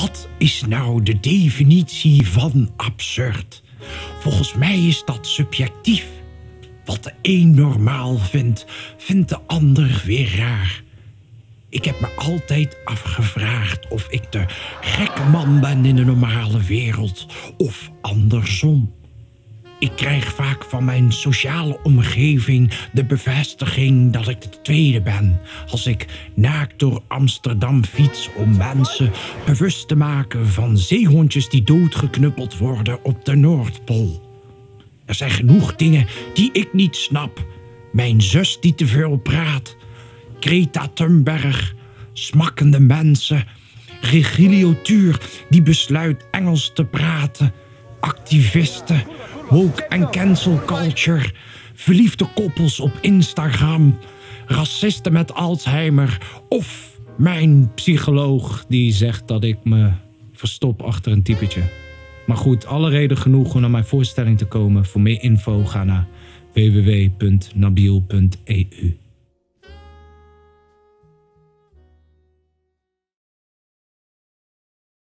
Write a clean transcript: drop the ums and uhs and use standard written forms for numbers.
Wat is nou de definitie van absurd? Volgens mij is dat subjectief. Wat de een normaal vindt, vindt de ander weer raar. Ik heb me altijd afgevraagd of ik de gekke man ben in de normale wereld of andersom. Ik krijg vaak van mijn sociale omgeving de bevestiging dat ik de tweede ben, als ik naakt door Amsterdam fiets om mensen bewust te maken van zeehondjes die doodgeknuppeld worden op de Noordpool. Er zijn genoeg dingen die ik niet snap. Mijn zus die te veel praat, Greta Thunberg, smakkende mensen, Regilio Tuur die besluit Engels te praten, activisten, woke en cancel culture, verliefde koppels op Instagram, racisten met Alzheimer of mijn psycholoog die zegt dat ik me verstop achter een typetje. Maar goed, alle reden genoeg om naar mijn voorstelling te komen. Voor meer info ga naar www.nabiel.eu.